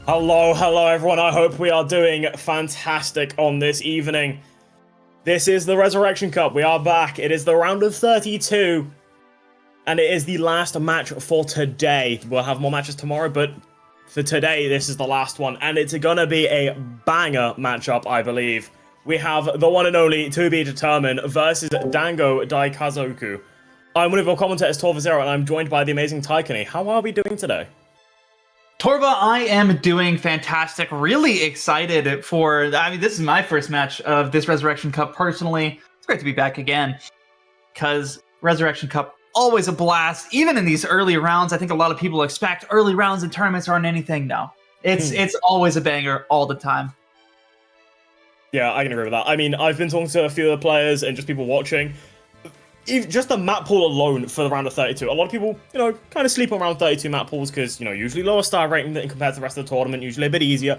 Hello everyone, I hope we are doing fantastic on this evening. This is the Resurrection Cup, we are back, it is the round of 32, and it is the last match for today. We'll have more matches tomorrow, but for today, this is the last one, and it's gonna be a banger matchup, I believe. We have the one and only to be determined versus Dango Daikazoku. I'm one of your commentators, Torva0, and I'm joined by the amazing Taikani. How are we doing today? Torva, I am doing fantastic. Really excited for, this is my first match of this Resurrection Cup personally. It's great to be back again because Resurrection Cup, always a blast. Even in these early rounds, I think a lot of people expect early rounds in tournaments aren't anything. No, it's always a banger all the time. Yeah, I can agree with that. I mean, I've been talking to a few of the players and just people watching. Just the map pool alone for the round of 32. A lot of people, kind of sleep on round 32 map pools because, usually lower star rating compared to the rest of the tournament, usually a bit easier.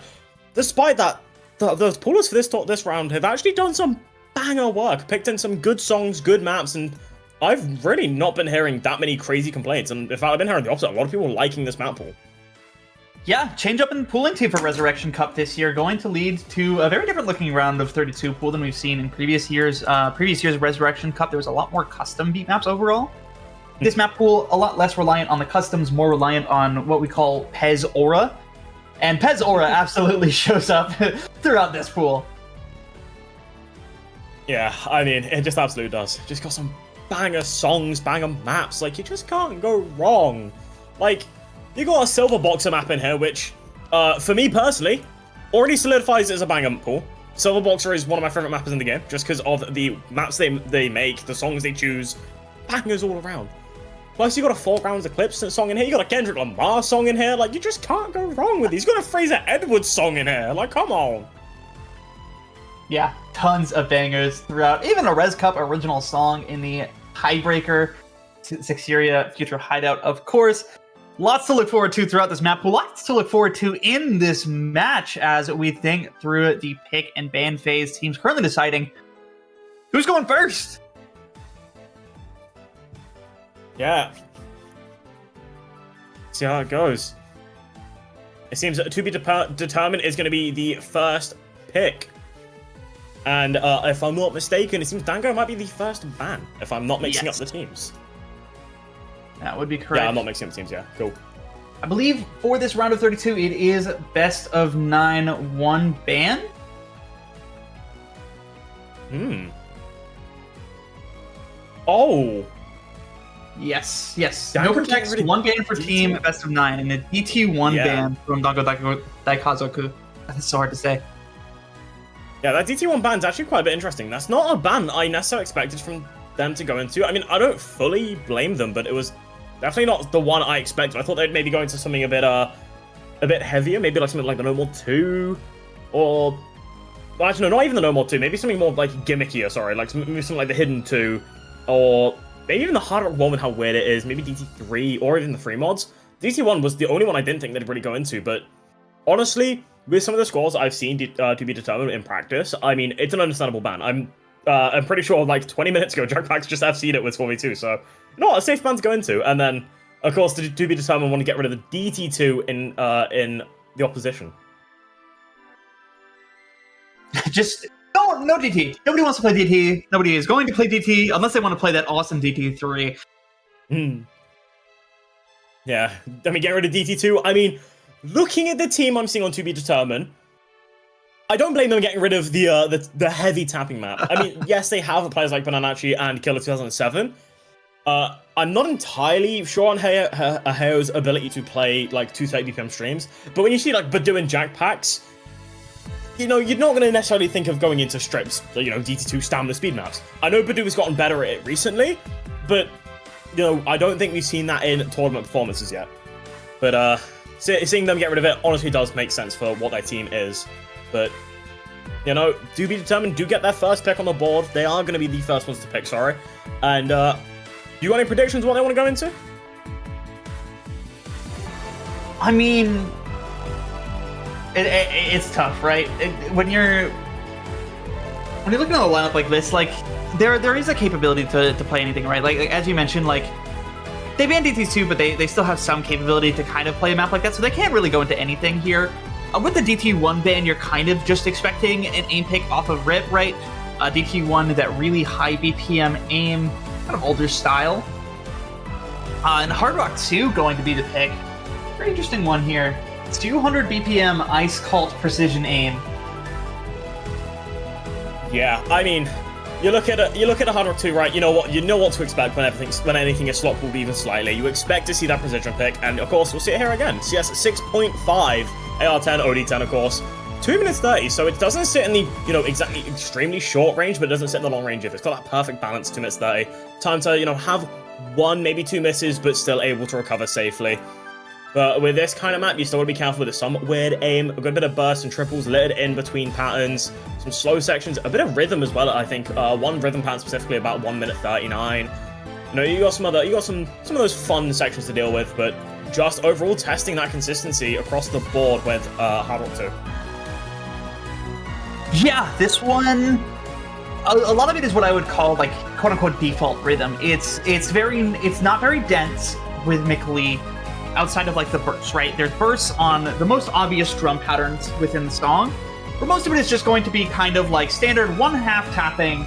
Despite that, the poolers for this round have actually done some banger work, picked in some good songs, good maps, and I've really not been hearing that many crazy complaints. And in fact, I've been hearing the opposite. A lot of people liking this map pool. Yeah, change up in pooling team for Resurrection Cup this year, going to lead to a very different looking round of 32 pool than we've seen in previous years. Previous years of Resurrection Cup, there was a lot more custom beat maps overall. This map pool, a lot less reliant on the customs, more reliant on what we call Pez Aura. And Pez Aura absolutely shows up throughout this pool. Yeah, I mean, it just absolutely does. Just got some banger songs, banger maps. Like, you just can't go wrong. Like, you got a Silver Boxer map in here, which, for me personally, already solidifies it as a banger pool. Silver Boxer is one of my favorite maps in the game, just because of the maps they make, the songs they choose, bangers all around. Plus, you got a Foregrounds Eclipse song in here, you got a Kendrick Lamar song in here, like, you just can't go wrong with these. You got a Fraser Edwards song in here, like, come on. Yeah, tons of bangers throughout. Even a Res Cup original song in the Tiebreaker, Sixeria Future Hideout, of course. Lots to look forward to throughout this map pool. Lots to look forward to in this match as we think through the pick and ban phase. Teams currently deciding who's going first. Yeah. See how it goes. It seems that to be determined is going to be the first pick. And if I'm not mistaken, it seems Dango might be the first ban, if I'm not mixing up the teams. That would be correct. Yeah, I'm not mixing up teams, yeah. Cool. I believe for this round of 32, it is best of 9, 1 ban. Oh. Yes. Dango No protects, one ban for team, best of 9, and a DT1 ban from Dango Daikazoku. That's so hard to say. Yeah, that DT1 ban's actually quite a bit interesting. That's not a ban I necessarily expected from them to go into. I mean, I don't fully blame them, but it was definitely not the one I expected. I thought they'd maybe go into something a bit heavier, maybe like something like the No More 2, or well, actually, no, not even the No More 2, maybe something more like gimmickier, sorry, like maybe something like the Hidden 2, or maybe even the Hard Rock 1 with how weird it is, maybe DT3, or even the free mods. DT1 was the only one I didn't think they'd really go into, but honestly, with some of the scores I've seen to be determined in practice, I mean, it's an understandable ban. I'm pretty sure like 20 minutes ago, Jackpacks just FC'd it with 4v2, so a safe ban to go into. And then, of course, to be determined, want to get rid of the DT2 in the opposition. Just no DT. Nobody wants to play DT. Nobody is going to play DT unless they want to play that awesome DT3. Yeah, I mean, get rid of DT2. I mean, looking at the team I'm seeing on To Be Determined, I don't blame them getting rid of the heavy tapping map. I mean, yes, they have players like Bananachi and Killer 2007. I'm not entirely sure on Hayo's ability to play like 230 BPM streams, but when you see like Badu and Jackpacks, you're not going to necessarily think of going into strips, DT2 stamina speed maps. I know Badu has gotten better at it recently, but I don't think we've seen that in tournament performances yet. But seeing them get rid of it honestly does make sense for what their team is. But, Do Be Determined do get their first pick on the board. They are going to be the first ones to pick, sorry. And, do you got any predictions what they want to go into? I mean, it's tough, right? When you're looking at a lineup like this, like, there is a capability to play anything, right? Like as you mentioned, like, they banned DT2, but they still have some capability to kind of play a map like that, so they can't really go into anything here. with the DT1 ban, you're kind of just expecting an aim pick off of Rip, right? DT1, that really high BPM aim, kind of older style. And Hard Rock 2 going to be the pick. Very interesting one here. 200 BPM Ice Cult precision aim. Yeah, I mean, you look at a Hard Rock 2, right? You know what to expect when anything is slot pulled even slightly. You expect to see that precision pick, and of course we'll see it here again. CS 6.5, AR10, OD10, of course. 2 minutes 30, so it doesn't sit in the, exactly extremely short range, but it doesn't sit in the long range either. It's got that perfect balance, 2 minutes 30. Time to, have 1, maybe 2 misses, but still able to recover safely. But with this kind of map, you still want to be careful with some weird aim, a good bit of bursts and triples littered in between patterns, some slow sections, a bit of rhythm as well, I think. One rhythm pattern specifically about 1 minute 39. You got some of those fun sections to deal with, but just overall testing that consistency across the board with Hard Rock 2. Yeah, this one, a lot of it is what I would call like quote unquote default rhythm. It's not very dense rhythmically outside of like the bursts, right? There's bursts on the most obvious drum patterns within the song, but most of it is just going to be kind of like standard 1/2 tapping,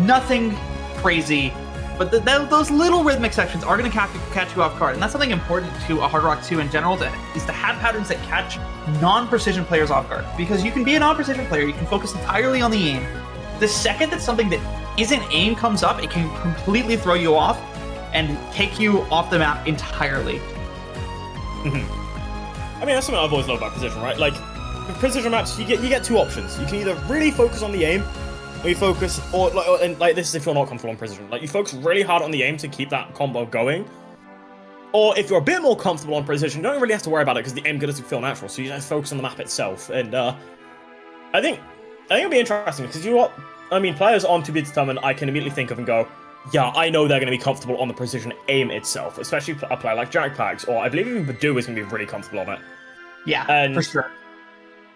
nothing crazy. But those little rhythmic sections are going to catch you off guard, and that's something important to a Hard Rock 2 in general, is to have patterns that catch non-precision players off guard. Because you can be a non-precision player, you can focus entirely on the aim. The second that something that isn't aim comes up, it can completely throw you off and take you off the map entirely. I mean, that's something I've always loved about precision, right? Like, with precision maps, you get two options. You can either really focus on the aim, or you focus, and this is if you're not comfortable on precision. Like, you focus really hard on the aim to keep that combo going. Or if you're a bit more comfortable on precision, you don't really have to worry about it because the aim doesn't feel natural, so you just focus on the map itself. And I think it'll be interesting because players on To Be Determined, I can immediately think of and go, yeah, I know they're going to be comfortable on the precision aim itself, especially a player like Jackpax, or I believe even Badu is going to be really comfortable on it. Yeah, and, for sure.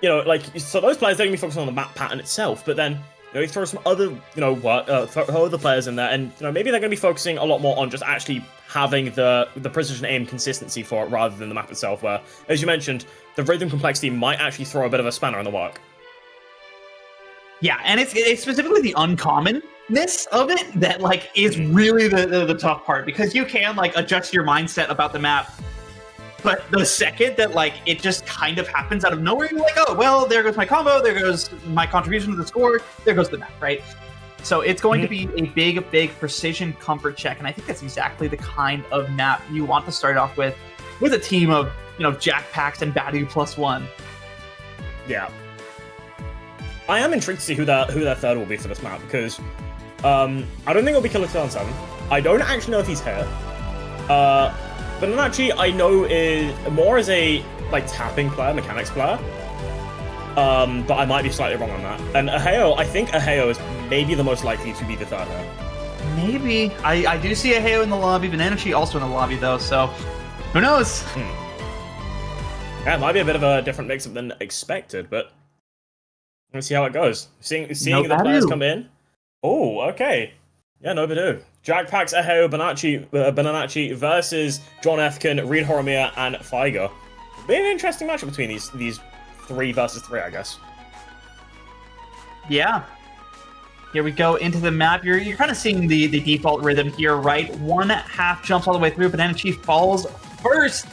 So those players, they're going to be focusing on the map pattern itself, but then, you throw some other, other players in there, and, maybe they're going to be focusing a lot more on just actually having the precision aim consistency for it rather than the map itself, where, as you mentioned, the rhythm complexity might actually throw a bit of a spanner in the work. Yeah, and it's specifically the uncommonness of it that is really the tough part, because you can adjust your mindset about the map, but the second that it just kind of happens out of nowhere, you're like, oh well, there goes my combo, there goes my contribution to the score, there goes the map, right? So it's going to be a big precision comfort check, and I think that's exactly the kind of map you want to start off with a team of Jackpax and Badu +1. Yeah. I am intrigued to see who their third will be for this map, because I don't think it'll be Killer 7. I don't actually know if he's here. But actually, I know is more as a tapping player, mechanics player. But I might be slightly wrong on that. And I think Aheo is maybe the most likely to be the third here. Maybe. I do see Aheo in the lobby, Bananachi also in the lobby though, so who knows? Yeah, it might be a bit of a different mix-up than expected, but let's see how it goes. Seeing the players come in. Oh, okay. Yeah, no Badu. Jackpax, Aheo, Bananachi versus John Ethkin, Reed Horimiya, and Figer. Be an interesting matchup between these 3 versus 3, I guess. Yeah. Here we go into the map. You're kind of seeing the default rhythm here, right? 1/2 jumps all the way through. Bananachi falls first.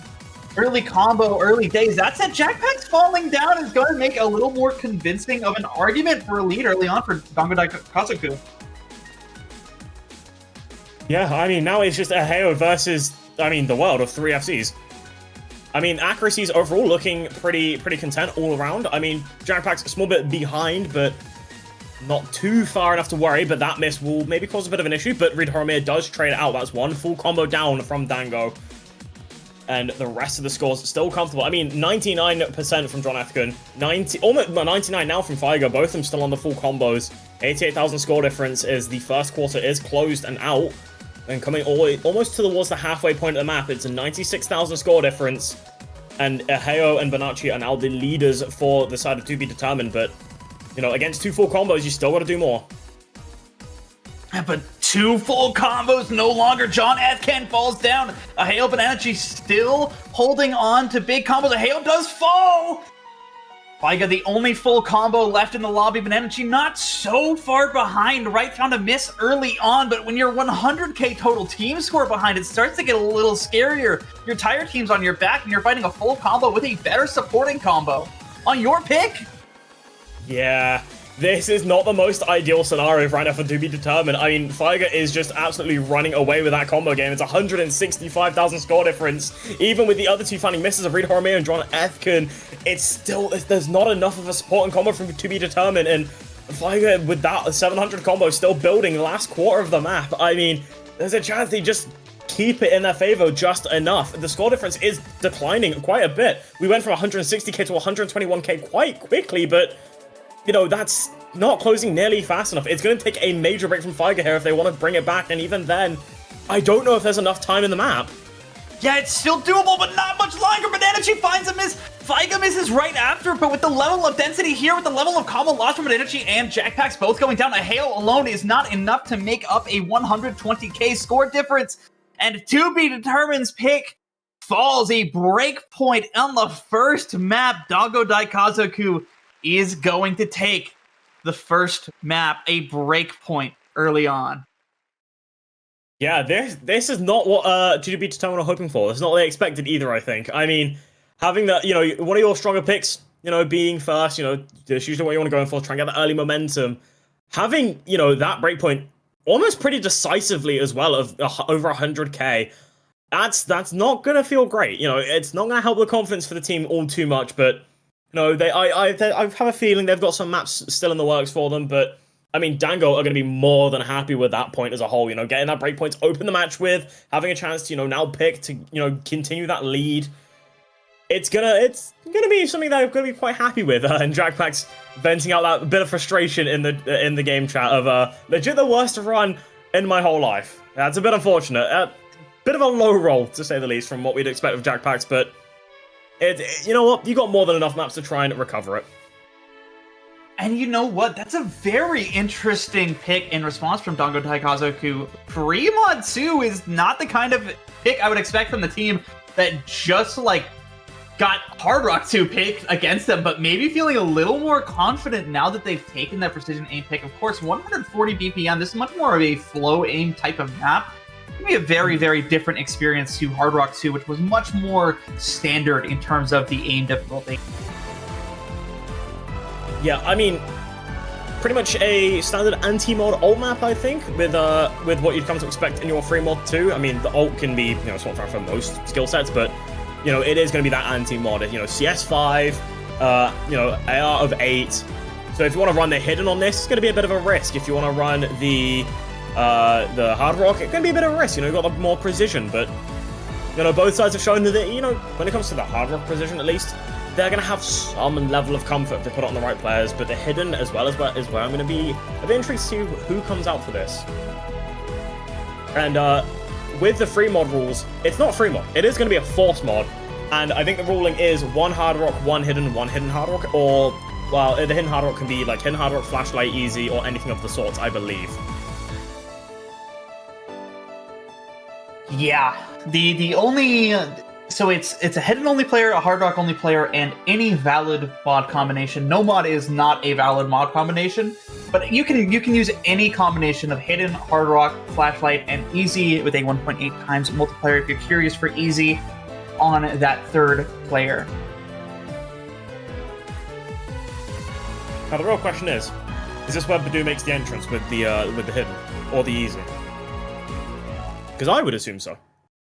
Early combo, early days. That said, Jackpax falling down is going to make a little more convincing of an argument for a lead early on for Dango Daikazoku. Yeah, now it's just Aheo versus, the world of 3 FCs. Accuracy's overall looking pretty content all around. Jackpax a small bit behind, but not too far enough to worry, but that miss will maybe cause a bit of an issue, but Reed Horimiya does trade it out. That's 1 full combo down from Dango. And the rest of the scores still comfortable. 99% from John Ethkin, almost 99 now from Figer. Both of them still on the full combos. 88,000 score difference as the first quarter is closed and out. And coming almost towards the halfway point of the map, it's a 96,000 score difference. And Aheo and Bananachi are now the leaders for the side of To Be Determined. But, against 2 full combos, you still got to do more. But 2 full combos, no longer. John Ethkin falls down. Aheo Bananachi still holding on to big combos. Aheo does fall. Faiga, the only full combo left in the lobby, but Energy not so far behind. Right, found a miss early on, but when you're 100k total team score behind, it starts to get a little scarier. Your entire team's on your back, and you're fighting a full combo with a better supporting combo. On your pick? Yeah, this is not the most ideal scenario right now for To Be Determined. I mean, Faiga is just absolutely running away with that combo game. It's 165,000 score difference. Even with the other two finding misses of Reed Horimiya and John Ethkin, it's still, there's not enough of a supporting combo from To Be Determined. And Faiga, with that 700 combo, still building the last quarter of the map. I mean, there's a chance they just keep it in their favor just enough. The score difference is declining quite a bit. We went from 160k to 121k quite quickly, but you know, that's not closing nearly fast enough. It's going to take a major break from Faiga here if they want to bring it back, and even then, I don't know if there's enough time in the map. Yeah, it's still doable, but not much longer. But Energy finds a miss. Faiga misses right after, but with the level of density here, with the level of combo loss from Energy and Jackpacks both going down, a hail alone is not enough to make up a 120k score difference. And To Be Determined's pick falls a breakpoint on the first map. Dango Daikazoku is going to take the first map, a breakpoint early on. Yeah, this is not what To Be Determined are hoping for. It's not what they expected either, I think. I mean, having that, you know, one of your stronger picks, you know, being first, you know, that's usually what you want to go in for, try and get that early momentum. Having, you know, that breakpoint almost pretty decisively as well of over 100k, that's not going to feel great. You know, it's not going to help the confidence for the team all too much, but you know, I have a feeling they've got some maps still in the works for them, but I mean, Dango are going to be more than happy with that point as a whole. You know, getting that breakpoint to open the match with, having a chance to, you know, now pick to, you know, continue that lead. It's gonna be something that I'm gonna be quite happy with. And Jackpacks venting out that bit of frustration in the game chat of legit the worst run in my whole life. That's a bit unfortunate. Bit of a low roll to say the least from what we'd expect of Jackpacks, but. You know what? You got more than enough maps to try and recover it. And you know what? That's a very interesting pick in response from Dango Daikazoku. Pre-mod 2 is not the kind of pick I would expect from the team that just, like, got Hard Rock 2 picked against them, but maybe feeling a little more confident now that they've taken that precision aim pick. Of course, 140 BPM, this is much more of a flow aim type of map. Be a very, very different experience to Hard Rock 2, which was much more standard in terms of the aim difficulty. Yeah, I mean, pretty much a standard anti-mod ult map, I think, with what you'd come to expect in your free mod 2. I mean, the ult can be, you know, swapped around for most skill sets, but, you know, it is going to be that anti-mod. You know, CS5, you know, AR of 8. So if you want to run the hidden on this, it's going to be a bit of a risk. If you want to run the Hard Rock, it's going to be a bit of a risk. You know, you've got more precision, but, you know, both sides have shown that, you know, when it comes to the Hard Rock precision, at least, they're going to have some level of comfort if they put it on the right players, but the hidden as well is where I'm going to be a bit intrigued to see who comes out for this. And with the free mod rules, it's not free mod. It is going to be a force mod, and I think the ruling is one Hard Rock, one hidden Hard Rock, or, well, the hidden Hard Rock can be like hidden Hard Rock, flashlight, easy, or anything of the sorts, I believe. Yeah, the only so it's a hidden only player, a Hard Rock only player, and any valid mod combination. No mod is not a valid mod combination, but you can use any combination of hidden, Hard Rock, flashlight, and easy with a 1.8 times multiplier if you're curious for easy on that third player. Now the real question is this where Badu makes the entrance with the hidden or the easy? Because I would assume so.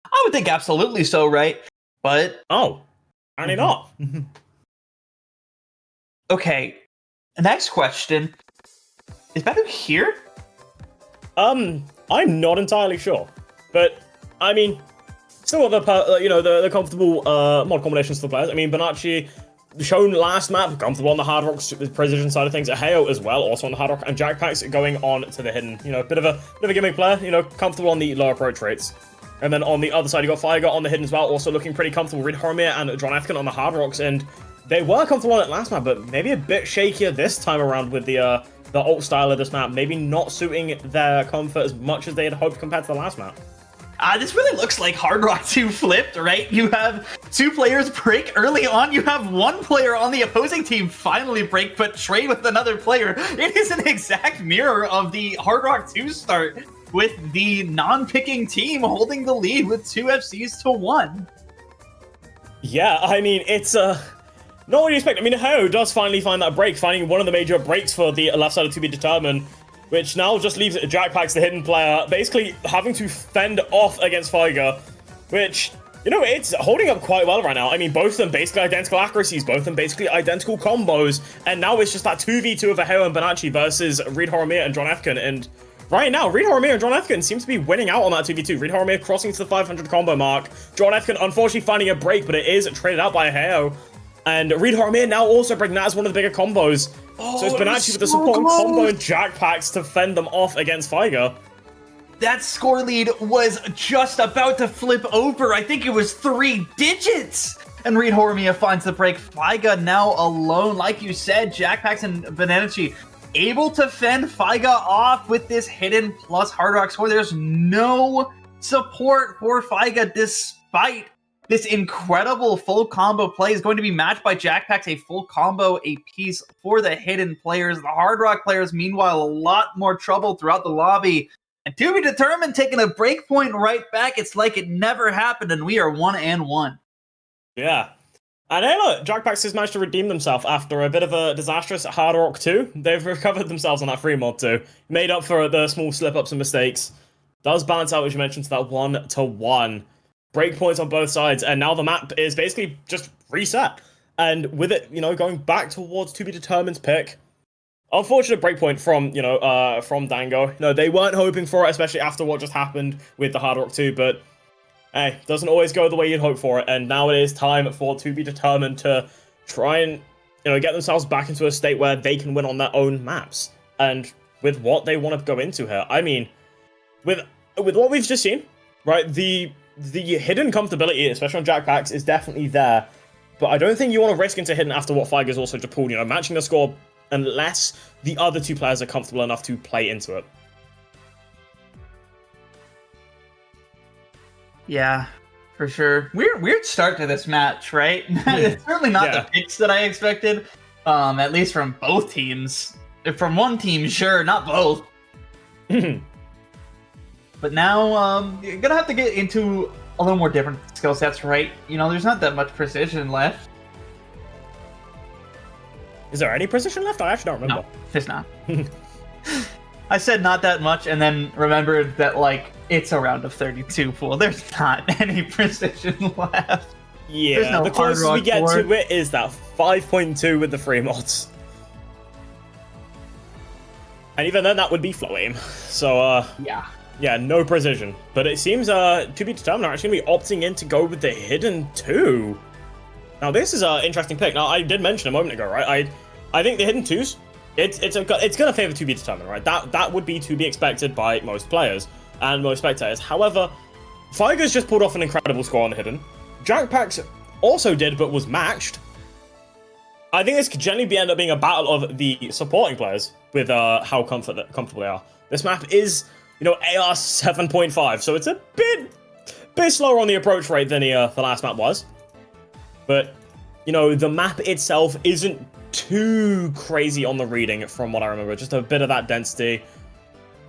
I would think absolutely so, right? But oh, apparently not. Okay, next question: is Badu here? I'm not entirely sure, but I mean, still got the comfortable mod combinations for the players. I mean, Bonacci shown last map, comfortable on the Hard Rock precision side of things. Aheo as well, also on the Hard Rock, and Jackpacks going on to the hidden. You know, bit of a gimmick player. You know, comfortable on the low approach rates. And then on the other side, you got Faiga on the hidden as well, also looking pretty comfortable. Reed Horimiya and John Ethkin on the Hard Rocks, and they were comfortable on it last map, but maybe a bit shakier this time around with the ult style of this map. Maybe not suiting their comfort as much as they had hoped compared to the last map. This really looks like Hard Rock 2 flipped, right? You have 2 players break early on. You have 1 player on the opposing team finally break, but trade with another player. It is an exact mirror of the Hard Rock 2 start, with the non-picking team holding the lead with 2 FCs to 1. Yeah, I mean, it's not what you expect. I mean, Heo does finally find that break, finding one of the major breaks for the left side of To Be Determined, which now just leaves Jackpax, the hidden player, basically having to fend off against Figer, which, you know, it's holding up quite well right now. I mean, both of them basically identical accuracies, both of them basically identical combos, and now it's just that 2v2 of Heo and Bonacci versus Reed Horimiya and John Efkin, and right now, Reed Horimiya and John Efkin seem to be winning out on that 2v2. Reed Horimiya crossing to the 500 combo mark, John Efkin unfortunately finding a break, but it is traded out by Heo. And Reed Horimiya now also breaking that as one of the bigger combos. So it's Bonacci with the supporting combo and Jackpax to fend them off against Figer. That score lead was just about to flip over. I think it was 3 digits. And Reed Horimiya finds the break. Figa now alone. Like you said, Jackpax and Bonacci able to fend Figa off with this hidden plus Hard Rock score. There's no support for Figa despite this incredible full combo play. Is going to be matched by Jackpax, a full combo, a piece for the hidden players. The Hard Rock players, meanwhile, a lot more trouble throughout the lobby. And To Be Determined taking a break point right back. It's like it never happened, and we are 1-1. Yeah. And hey, look, Jackpax has managed to redeem themselves after a bit of a disastrous Hard Rock 2. They've recovered themselves on that free mod too. Made up for the small slip-ups and mistakes. Does balance out, as you mentioned, to that 1-1. Breakpoints on both sides, and now the map is basically just reset. And with it, you know, going back towards To Be Determined's pick. Unfortunate breakpoint from, you know, from Dango. No, they weren't hoping for it, especially after what just happened with the Hard Rock 2, but hey, doesn't always go the way you'd hope for it, and now it is time for To Be Determined to try and, you know, get themselves back into a state where they can win on their own maps. And with what they want to go into here, I mean, with what we've just seen, right, the hidden comfortability, especially on Jackpax, is definitely there, but I don't think you want to risk into hidden after what Figer's also just pulled, you know, matching the score unless the other 2 players are comfortable enough to play into it. Yeah, for sure. Weird start to this match, right? It's certainly not the picks that I expected, at least from both teams. From one team, sure, not both. But now, you're gonna have to get into a little more different skill sets, right? You know, there's not that much precision left. Is there any precision left? I actually don't remember. No, there's not. I said not that much, and then remembered that, like, it's a round of 32 pool. There's not any precision left. Yeah, no the closest we get to it is that 5.2 with the free mods. And even then, that would be flow aim. So, yeah, no precision. To Be Determined are actually going to be opting in to go with the hidden 2. Now, this is an interesting pick. Now, I did mention a moment ago, right? I think the hidden 2s, it's going to favor To Be Determined, right? That would be to be expected by most players and most spectators. However, Figer's just pulled off an incredible score on the hidden. Jackpax also did, but was matched. I think this could generally end up being a battle of the supporting players with how comfortable they are. This map is, you know, AR 7.5, so it's a bit slower on the approach rate than the last map was. But, you know, the map itself isn't too crazy on the reading from what I remember. Just a bit of that density,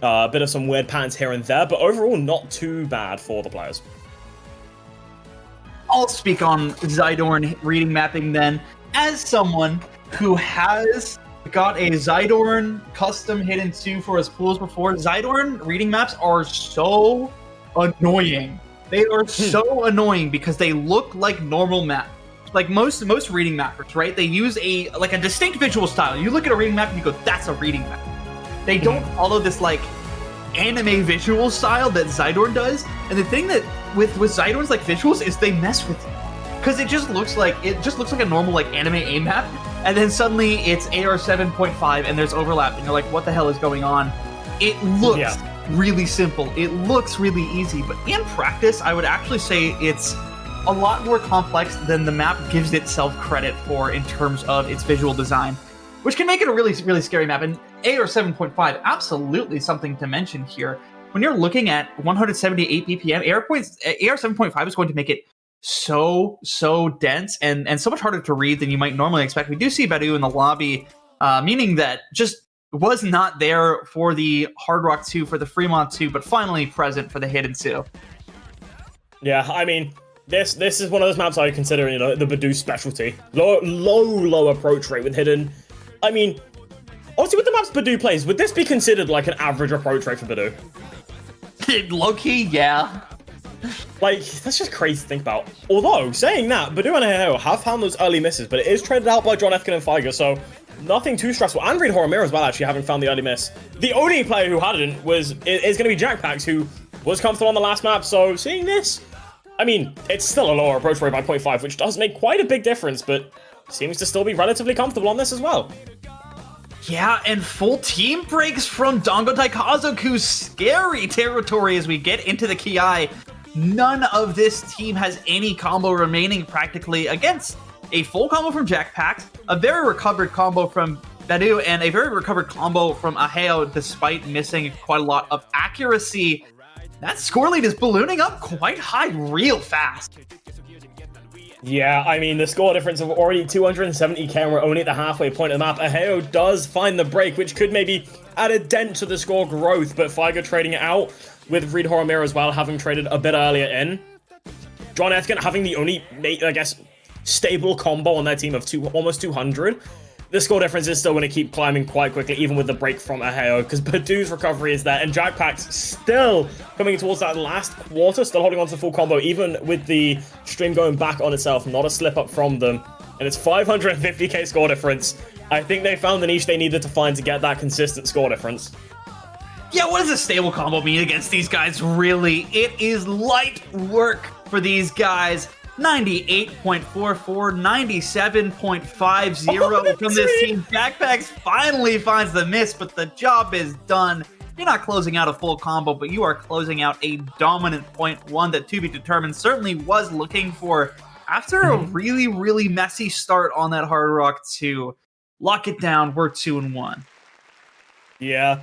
a bit of some weird patterns here and there, but overall not too bad for the players. I'll speak on Zydorn reading mapping then. As someone who has got a Zydorn custom hidden 2 for his pools before, Zydorn reading maps are so annoying. They are so annoying because they look like normal maps. Like most reading mappers, right? They use a distinct visual style. You look at a reading map and you go, that's a reading map. They don't follow this like anime visual style that Zydorn does. And the thing that with Zydorn's like visuals is they mess with you. Because it just looks like a normal like anime aim map, and then suddenly it's AR 7.5 and there's overlap and you're like, what the hell is going on? It looks really simple. It looks really easy, but in practice, I would actually say it's a lot more complex than the map gives itself credit for in terms of its visual design, which can make it a really, really scary map. And AR 7.5, absolutely something to mention here. when you're looking at 178 BPM, AR 7.5 is going to make it so dense and so much harder to read than you might normally expect. We do see Badu in the lobby, meaning that just was not there for the Hard Rock 2, for the Fremont 2, but finally present for the Hidden 2. Yeah, I mean, this is one of those maps I consider, the Badu specialty. Low approach rate with Hidden. I mean, obviously with the maps Badu plays, would this be considered like an average approach rate for Badu? Low-key, yeah. Like, that's just crazy to think about. Although, saying that, Badu and Heo have found those early misses, but it is traded out by John Efkin and Figer, so nothing too stressful. And Reed Horomir as well, actually, having found the early miss. The only player who hadn't is going to be Jackpax, who was comfortable on the last map, so seeing this, I mean, it's still a lower approach rate by 0.5, which does make quite a big difference, but seems to still be relatively comfortable on this as well. Yeah, and full team breaks from Dango Daikazoku. Scary territory as we get into the Ki. None of this team has any combo remaining practically against a full combo from Jackpax, a very recovered combo from Badu, and a very recovered combo from Aheo despite missing quite a lot of accuracy. That score lead is ballooning up quite high real fast. Yeah, I mean, the score difference of already 270k and we're only at the halfway point of the map. Aheo does find the break, which could maybe add a dent to the score growth, but Figer trading it out with Reed Horomir as well, having traded a bit earlier in. John Efkin having the only, I guess, stable combo on their team of almost 200. The score difference is still going to keep climbing quite quickly, even with the break from Aheo, because Badu's recovery is there, and Jackpax still coming towards that last quarter, still holding on to full combo, even with the stream going back on itself, not a slip up from them. And it's 550k score difference. I think they found the niche they needed to find to get that consistent score difference. Yeah, what does a stable combo mean against these guys, really? It is light work for these guys. 98.44, 97.50 from this team. Jackpax finally finds the miss, but the job is done. You're not closing out a full combo, but you are closing out a dominant .1 that To Be Determined certainly was looking for after a really messy start on that Hard Rock 2. Lock it down, we're 2-1. Yeah.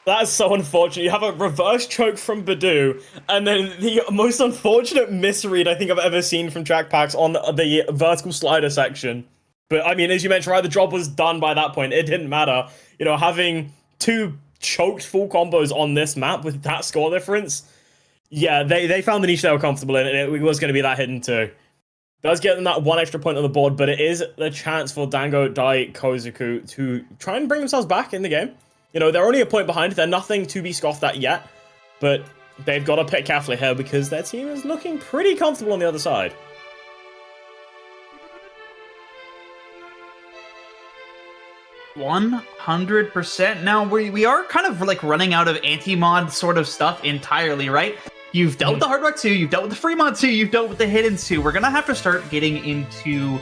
That's so unfortunate. You have a reverse choke from Badu, and then the most unfortunate misread I think I've ever seen from Jackpax on the vertical slider section. But, I mean, as you mentioned, right, the job was done by that point. It didn't matter. Having two choked full combos on this map with that score difference, yeah, they found the niche they were comfortable in, and it was going to be that Hidden 2. Does get them that one extra point on the board, but it is the chance for Dango Daikazoku to try and bring themselves back in the game. They're only a point behind. They're nothing to be scoffed at yet, but they've got to pick carefully here because their team is looking pretty comfortable on the other side. %100%. Now, we are kind of like running out of anti-mod sort of stuff entirely, right? You've dealt with the Hard Rock 2, you've dealt with the Fremont 2, you've dealt with the Hidden 2. We're going to have to start getting into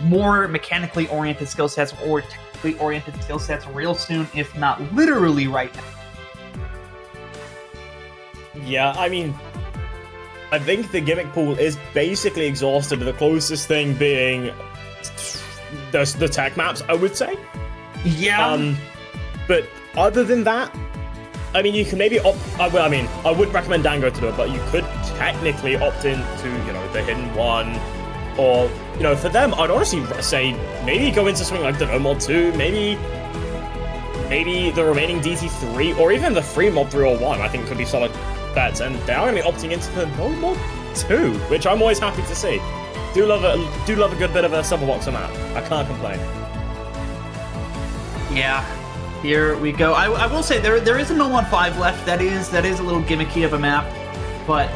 more mechanically oriented skill sets or technically oriented skill sets real soon, if not literally right now. Yeah, I mean, I think the gimmick pool is basically exhausted, the closest thing being the tech maps, I would say. Yeah. But other than that, I mean, you can maybe opt... I wouldn't recommend Dango to do it, but you could technically opt into, the Hidden 1. Or, for them, I'd honestly say maybe go into something like the No Mod 2, maybe the remaining DT3, or even the free Mod 3 or 1, I think could be solid bets. And they are going to be opting into the No Mod 2, which I'm always happy to see. Do love a good bit of a Silver Boxer map. I can't complain. Yeah. Here we go. I will say there is a No Mod 5 left. That is a little gimmicky of a map, but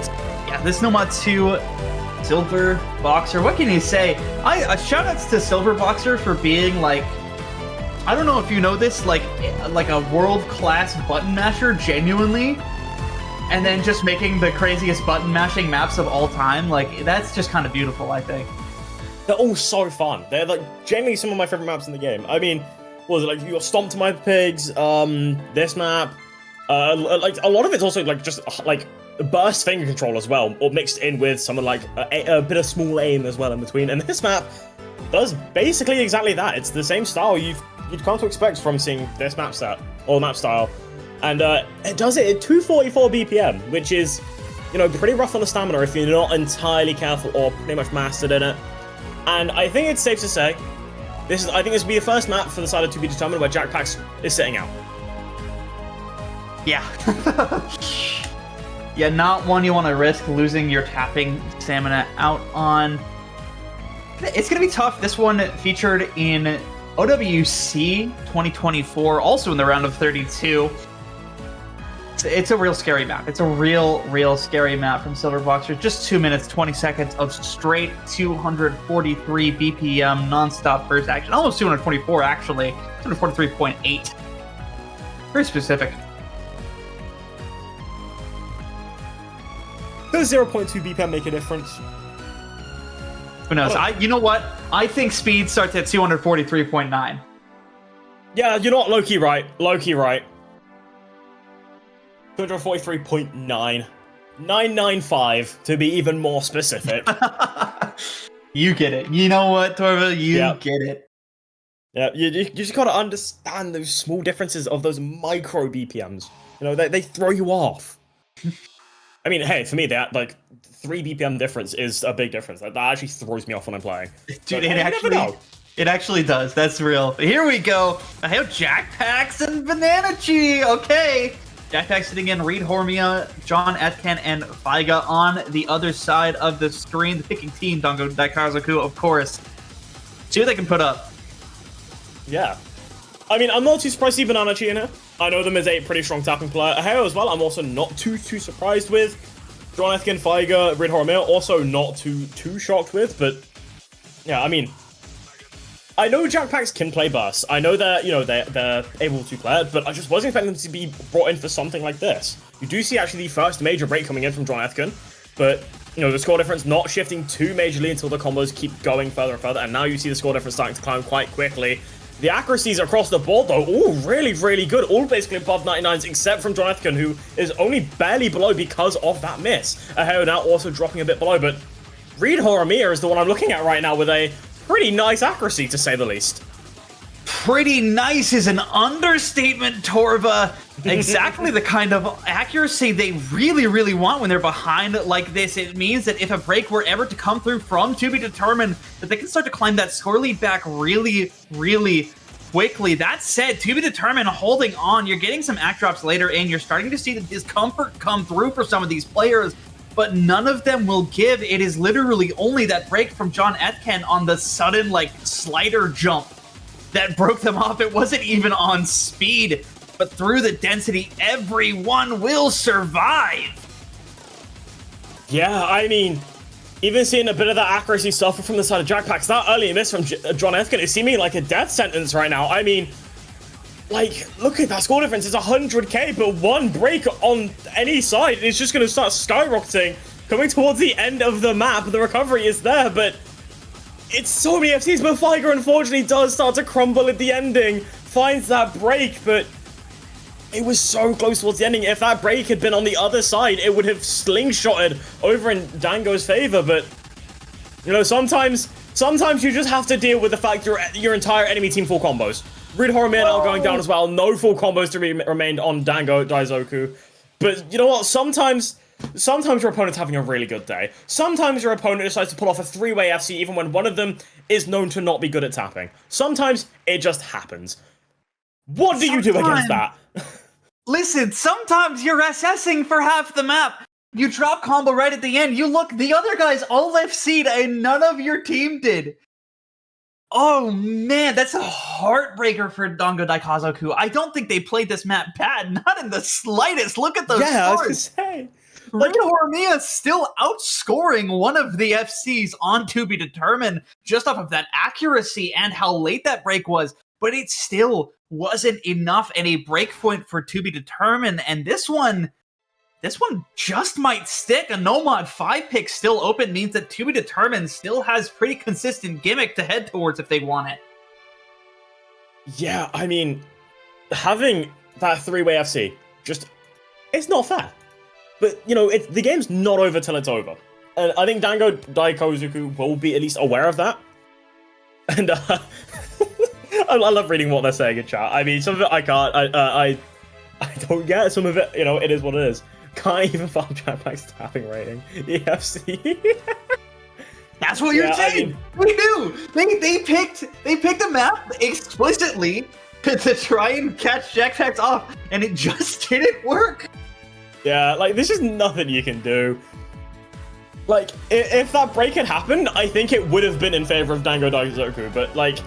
yeah, this No Mod 2 Silver Boxer. What can you say? Shout outs to Silver Boxer for being like, I don't know if you know this, like a world class button masher, genuinely, and then just making the craziest button mashing maps of all time. Like, that's just kind of beautiful, I think. They're all so fun. They're like genuinely some of my favorite maps in the game. I mean, what was it, like you got Stomp to My Pigs, this map, like a lot of it's also like just like burst finger control as well, or mixed in with some like a bit of small aim as well in between. And this map does basically exactly that. It's the same style you'd come to expect from seeing this map set or map style. And it does it at 244 BPM, which is, pretty rough on the stamina if you're not entirely careful or pretty much mastered in it. And I think it's safe to say, I think this will be the first map for the side of To Be Determined where Jackpax is sitting out. Yeah. Yeah, not one you want to risk losing your tapping stamina out on. It's going to be tough. This one featured in OWC 2024, also in the round of 32. It's a real scary map. It's a real scary map from Silverboxer. Just 2 minutes, 20 seconds of straight 243 BPM nonstop burst action. Almost 224, actually. 243.8. Very specific. Does 0.2 BPM make a difference? Who knows? You know what? I think speed starts at 243.9. Yeah, you're not low-key right. Low-key right. 243.9. 995, to be even more specific. You get it. You know what, Torva? You get it. Yeah, you just gotta understand those small differences of those micro BPMs. They throw you off. I mean, hey, for me, that 3 BPM difference is a big difference. That actually throws me off when I'm playing. Dude, it actually does. That's real. Here we go. I have Jackpax and Banana Chi. Okay. Jackpax sitting in, Reed Hormia, John Etken, and Faiga on the other side of the screen. The picking team, Dango, Daikazoku, of course. See what they can put up. Yeah. I mean, I'm not too surprised to see Banana Chi in here. I know them as a pretty strong tapping player. Aheo as well, I'm also not too surprised with. John Etken, Faiga, Reed Hormia, also not too shocked with, but yeah, I mean, I know Jackpax can play burst. I know that, they're able to play it, but I just wasn't expecting them to be brought in for something like this. You do see actually the first major break coming in from John Etken, but, the score difference not shifting too majorly until the combos keep going further and further, and now you see the score difference starting to climb quite quickly. The accuracies across the board, though, all really good. All basically above 99s, except from John Etken, who is only barely below because of that miss. Aheo now also dropping a bit below, but Reed Hormia is the one I'm looking at right now with a pretty nice accuracy, to say the least. Pretty nice is an understatement, Torva. Exactly the kind of accuracy they really want when they're behind like this. It means that if a break were ever to come through from To Be Determined, that they can start to climb that score lead back really quickly. That said, To Be Determined holding on. You're getting some act drops later in. You're starting to see the discomfort come through for some of these players, but none of them will give. It is literally only that break from John Etken on the sudden, slider jump that broke them off. It wasn't even on speed, but through the density, everyone will survive. Yeah, I mean, even seeing a bit of that accuracy suffer from the side of Jackpax, that early miss from John Etken is seeming like a death sentence right now. I mean, look at that score difference. It's 100k, but one break on any side is just going to start skyrocketing. Coming towards the end of the map, the recovery is there, but it's so many FCs. But Faiga, unfortunately, does start to crumble at the ending. Finds that break, but it was so close towards the ending. If that break had been on the other side, it would have slingshotted over in Dango's favor. But, sometimes you just have to deal with the fact your entire enemy team full combos. Reed Hormia now going down as well. No full combos to be remained on Dango, Daikazoku. But you know what? Sometimes your opponent's having a really good day. Sometimes your opponent decides to pull off a three-way FC even when one of them is known to not be good at tapping. Sometimes it just happens. What do you do against that? Listen, sometimes you're SSing for half the map. You drop combo right at the end. You look, the other guys all FC'd and none of your team did. Oh man, that's a heartbreaker for Dango Daikazoku. I don't think they played this map bad, not in the slightest. Look at those scores. I was gonna say. Reed Hormia still outscoring one of the FCs on To Be Determined just off of that accuracy and how late that break was, but it still wasn't enough and a break point for To Be Determined. And this one just might stick. A No Mod 5 pick still open means that To Be Determined still has pretty consistent gimmick to head towards if they want it. Yeah, I mean, having that three-way FC, it's not fair. But, the game's not over till it's over. And I think Dango Daikazoku will be at least aware of that. And, I love reading what they're saying in chat. I mean, some of it I can't. I don't get some of it. You know, it is what it is. Can't even find Jackpack's tapping rating. EFC. That's what you're saying. I mean, we knew. They picked a map explicitly to try and catch Jackpacks off, and it just didn't work. Yeah, like, there's just nothing you can do. Like, if that break had happened, I think it would have been in favor of Dango Daikazoku, but, like,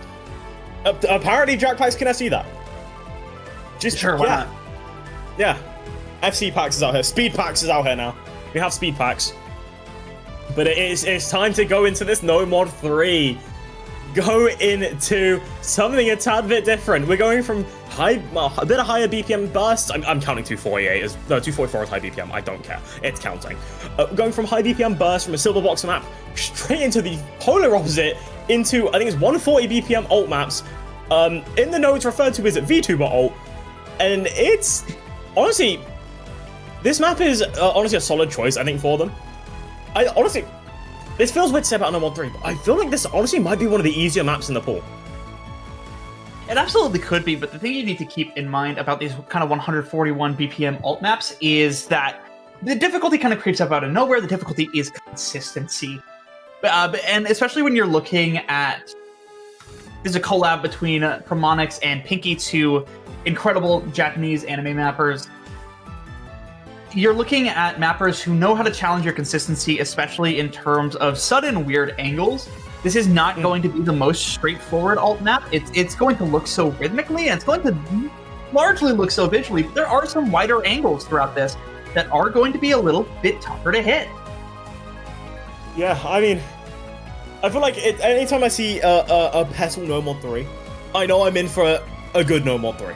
apparently Jackpacks can FC that. Just, sure, why not? Yeah. FC Pax is out here. Speed Pax is out here now. We have Speed Pax. But it's time to go into this No Mod 3. Go into something a tad bit different. We're going from a bit of higher BPM bursts. I'm counting 248 as no 244 as high BPM. I don't care. It's counting. Going from high BPM burst from a silver boxer map straight into the polar opposite into I think it's 140 BPM alt maps. In the notes referred to as VTuber alt, and it's honestly this map is honestly a solid choice I think for them. I honestly. This feels weird to say about No Mod 3, but I feel like this honestly might be one of the easier maps in the pool. It absolutely could be, but the thing you need to keep in mind about these kind of 141 BPM alt maps is that the difficulty kind of creeps up out of nowhere. The difficulty is consistency. And especially when you're looking at... There's a collab between Promonix and Pinky, two incredible Japanese anime mappers. You're looking at mappers who know how to challenge your consistency, especially in terms of sudden weird angles. This is not going to be the most straightforward alt map. It's going to look so rhythmically, and it's going to largely look so visually. But there are some wider angles throughout this that are going to be a little bit tougher to hit. Yeah, I mean, I feel like anytime I see a Petal No Mod 3, I know I'm in for a good No Mod 3.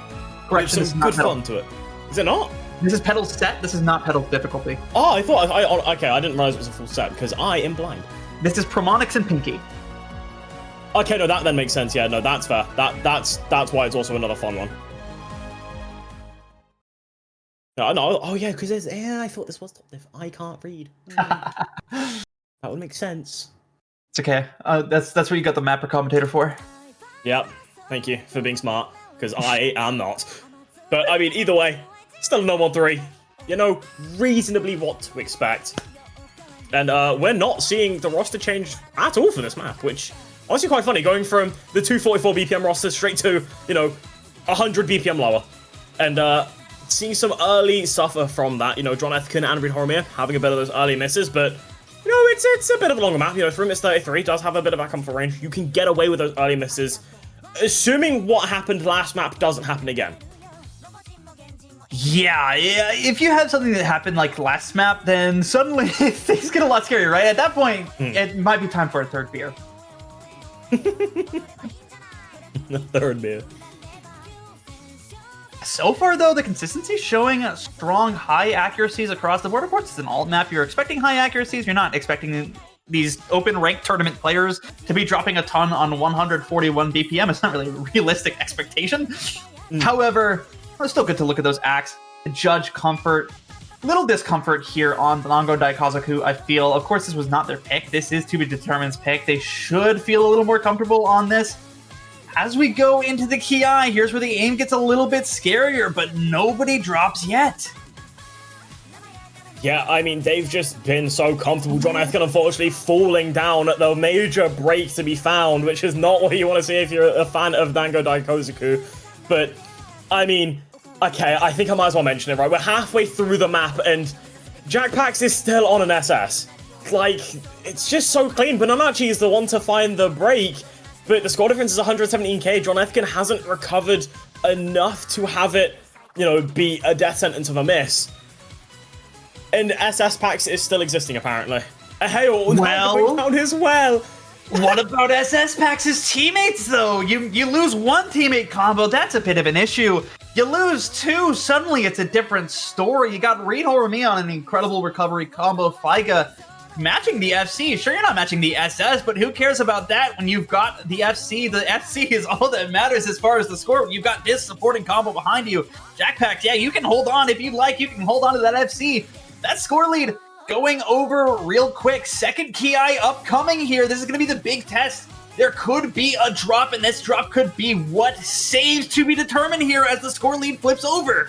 Correct. There's some good fun to it. Is it not? This is Petal's set. This is not Petal's difficulty. Oh, I thought okay. I didn't realize it was a full set because I am blind. This is Promonix and Pinky. Okay, no, that then makes sense. Yeah, no, that's fair. That's why it's also another fun one. No, oh yeah, because I thought this was top diff. I can't read. That would make sense. It's okay. That's what you got the mapper commentator for. Yep. Thank you for being smart because I am not. But I mean, either way. Still No Mod 3. You know, reasonably what to expect. And we're not seeing the roster change at all for this map, which honestly quite funny, going from the 244 BPM roster straight to, you know, 100 BPM lower. And seeing some early suffer from that, you know, John Ethkin and Reed Horomir having a bit of those early misses, but, you know, it's a bit of a longer map. You know, Through 33 does have a bit of that comfort range. You can get away with those early misses, assuming what happened last map doesn't happen again. Yeah, if you have something that happened like last map, then suddenly things get a lot scarier, right? At that point, it might be time for a third beer. The third beer. So far, though, the consistency is showing strong high accuracies across the board. Of course, it's an alt map. You're expecting high accuracies. You're not expecting these open ranked tournament players to be dropping a ton on 141 BPM. It's not really a realistic expectation. However, it's still good to look at those acts, judge comfort. Little discomfort here on Dango Daikazoku, I feel. Of course, this was not their pick. This is To Be Determined's pick. They should feel a little more comfortable on this. As we go into the Ki, here's where the aim gets a little bit scarier, but nobody drops yet. Yeah, I mean, they've just been so comfortable. John Ethkin, unfortunately, falling down at the major break to be found, which is not what you want to see if you're a fan of Dango Daikazoku. But, I mean... Okay, I think I might as well mention it, right? We're halfway through the map, and Jackpacks is still on an SS. Like, it's just so clean. Bananachi is the one to find the break, but the score difference is 117k. John Ethkin hasn't recovered enough to have it, you know, be a death sentence of a miss. And SS Packs is still existing, apparently. Hey, going down as well. What about SS Packs' teammates, though? You lose one teammate combo, that's a bit of an issue. You lose two, suddenly it's a different story. You got Reed Horomir on an incredible recovery combo. Faiga matching the FC. Sure, you're not matching the SS, but who cares about that when you've got the FC? The FC is all that matters as far as the score. You've got this supporting combo behind you. Jackpacks, yeah, you can hold on if you'd like. You can hold on to that FC. That score lead going over real quick. Second Ki upcoming here. This is going to be the big test. There could be a drop, and this drop could be what saves To Be Determined here as the score lead flips over.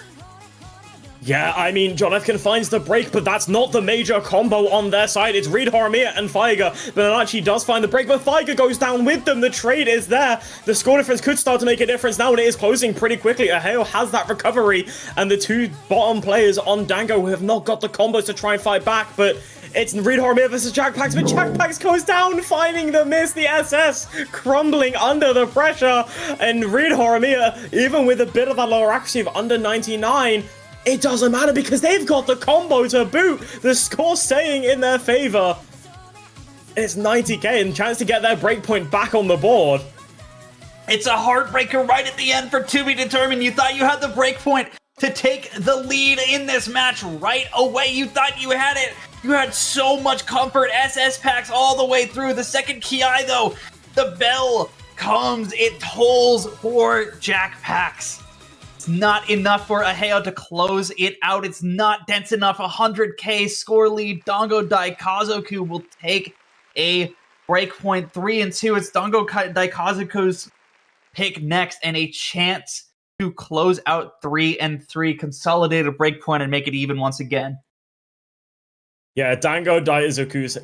Yeah, I mean, John Efkin finds the break, but that's not the major combo on their side. It's Reed Horimiya and Faiga. Benanachi does find the break, but Faiga goes down with them. The trade is there. The score difference could start to make a difference now, and it is closing pretty quickly. Aheo has that recovery, and the two bottom players on Dango who have not got the combos to try and fight back, but it's Reed Horimiya versus Jackpax, but Jackpax goes down, finding the miss. The SS crumbling under the pressure, and Reed Horimiya, even with a bit of that lower accuracy of under 99, it doesn't matter because they've got the combo to boot. The score staying in their favor. It's 90k and chance to get their breakpoint back on the board. It's a heartbreaker right at the end for To Be Determined. You thought you had the breakpoint to take the lead in this match right away. You thought you had it. You had so much comfort. SS packs all the way through. The second Ki, though, the bell comes. It tolls for Jackpax. Not enough for Aheo to close it out. It's not dense enough. 100k score lead. Dango Daikazoku will take a breakpoint 3-2. It's Dango Daikazoku's pick next and a chance to close out 3-3, consolidate a breakpoint and make it even once again. Yeah, Dango Daikazoku's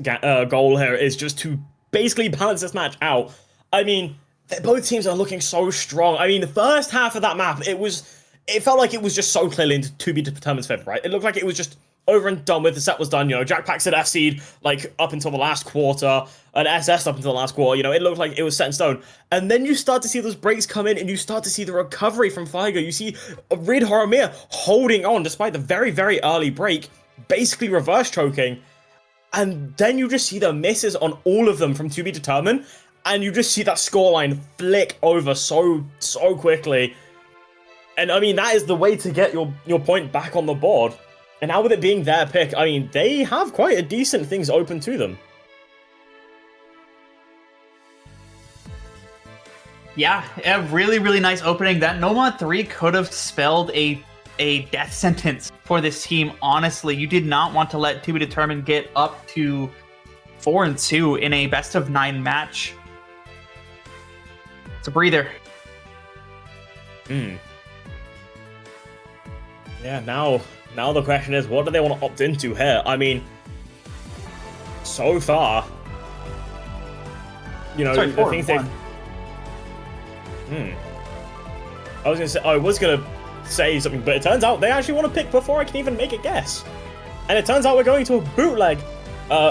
goal here is just to basically balance this match out. I mean, both teams are looking so strong. I mean, the first half of that map, it felt like it was just so clearly in To Be Determined's favor, right? It looked like it was just over and done with. The set was done, you know. Jackpax had FC'd, like, up until the last quarter, and SS up until the last quarter, you know. It looked like it was set in stone. And then you start to see those breaks come in, and you start to see the recovery from Faiga. You see Reed Horimiya holding on, despite the very, very early break, basically reverse choking. And then you just see the misses on all of them from To Be Determined, and you just see that scoreline flick over so quickly. And I mean, that is the way to get your point back on the board. And now with it being their pick, I mean, they have quite a decent things open to them. Yeah, a really, really nice opening. That Nomad 3 could have spelled a death sentence for this team, honestly. You did not want to let To Be Determined get up to 4-2 in a best-of-9 match. It's a breather. Yeah, now the question is, what do they want to opt into here? I mean, so far, you know, the things they've... I was gonna say something, but it turns out they actually want to pick before I can even make a guess. And it turns out we're going to a bootleg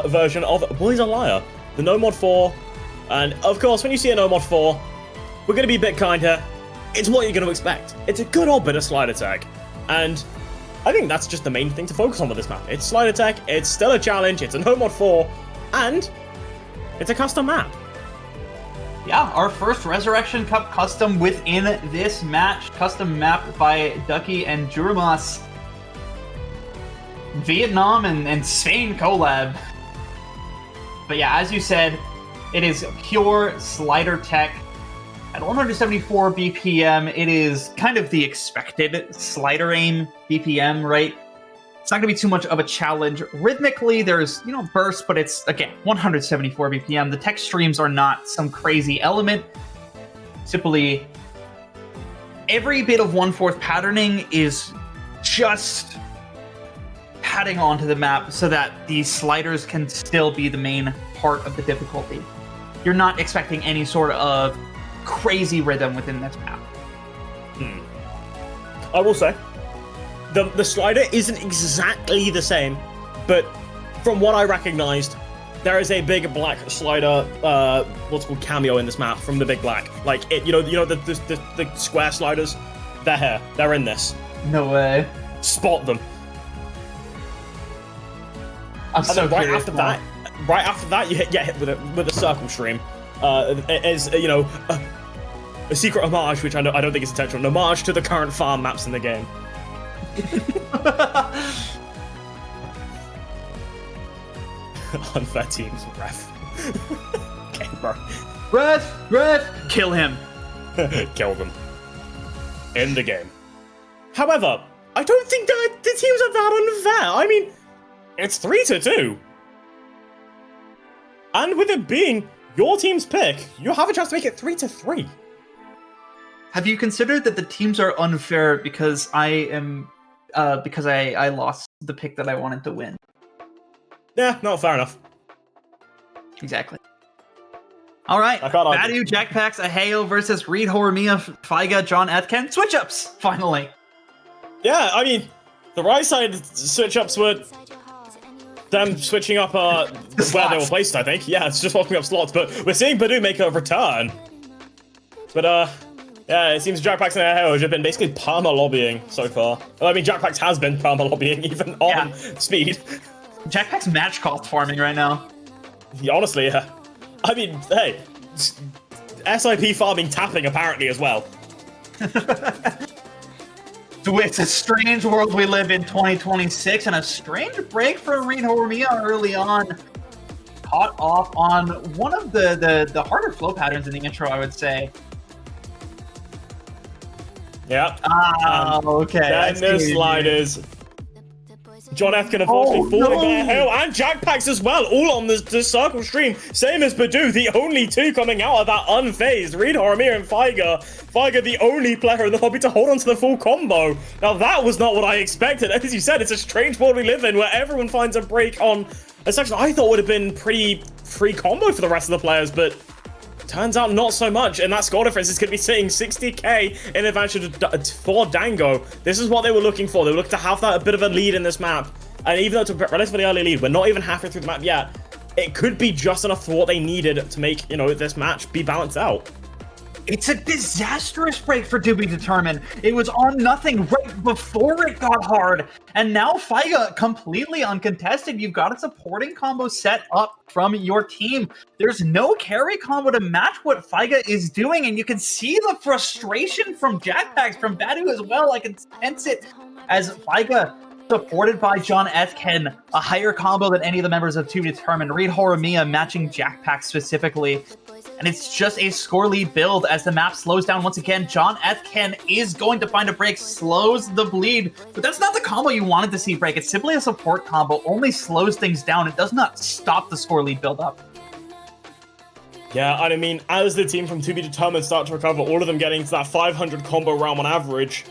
version of Boys a Liar, the No Mod 4. And of course, when you see a No Mod 4, we're going to be a bit kind here. It's what you're going to expect. It's a good old bit of slide attack. And I think that's just the main thing to focus on with this map. It's slide attack, it's still a challenge, it's a No Mod 4, and it's a custom map. Yeah, our first Resurrection Cup custom within this match. Custom map by Ducky and Jurmas. Vietnam and Spain collab. But yeah, as you said, it is pure slider tech. At 174 BPM, it is kind of the expected slider aim BPM, right? It's not going to be too much of a challenge. Rhythmically, there's, you know, bursts, but it's, again, 174 BPM. The tech streams are not some crazy element. Simply, every bit of 1/4 patterning is just padding onto the map so that these sliders can still be the main part of the difficulty. You're not expecting any sort of crazy rhythm within this map. I will say, the slider isn't exactly the same, but from what I recognized, there is a big black slider, what's called cameo in this map from the big black. Like it, you know the square sliders. They're here. They're in this. No way. Spot them. I'm so right curious. Right after that, you get hit with a circle stream. As you know, a secret homage, which I don't think is intentional. An homage to the current farm maps in the game. Unfair teams, ref. Okay, bro. Ref! Kill him. Kill them. End the game. However, I don't think that the teams are that unfair. I mean, it's 3-2. And with it being your team's pick, you have a chance to make it 3-3. Have you considered that the teams are unfair because I am because I lost the pick that I wanted to win. Yeah, no, fair enough. Exactly. All right, Badu, Jackpacks, Aheo versus Reed Horimiya, Faiga, John Ethken. Switch-ups, finally. Yeah, I mean, the right side switch-ups were them switching up where they were placed, I think. Yeah, it's just swapping up slots, but we're seeing Badu make a return. But, yeah, it seems Jackpacks and Aheo have been basically perma-lobbying so far. Well, I mean, Jackpacks has been perma-lobbying even on speed. Jackpacks match cost farming right now. Yeah, honestly, yeah. I mean, hey, SIP farming tapping apparently as well. So it's a strange world we live in 2026, and a strange break for Reed Horimiya early on. Caught off on one of the harder flow patterns in the intro, I would say. Yeah. Okay. Then the sliders. John Ethken unfortunately falling there. Hell, and Jackpacks as well, all on the circle stream. Same as Badu, the only two coming out of that unfazed. Reed Horimiya and Faiga. Faiga, the only player in the hobby to hold on to the full combo. Now, that was not what I expected. As you said, it's a strange world we live in where everyone finds a break on a section I thought would have been pretty free combo for the rest of the players, but turns out not so much, and that score difference is going to be sitting 60k in advantage for Dango. This is what they were looking for. They were looking to have that a bit of a lead in this map, and even though it's a relatively early lead, we're not even halfway through the map yet, it could be just enough for what they needed to make, you know, this match be balanced out. It's a disastrous break for To Be Determined. It was on nothing right before it got hard. And now Faiga completely uncontested. You've got a supporting combo set up from your team. There's no carry combo to match what Faiga is doing. And you can see the frustration from Jackpacks, from Badu as well. I can sense it as Faiga, supported by John Ethken, a higher combo than any of the members of To Be Determined. Reed Horimiya matching Jackpacks specifically. And it's just a score lead build as the map slows down once again. John Ethken is going to find a break, slows the bleed, but that's not the combo you wanted to see break. It's simply a support combo, only slows things down. It does not stop the score lead build up. Yeah, and I mean, as the team from To Be Determined start to recover, all of them getting to that 500 combo round on average,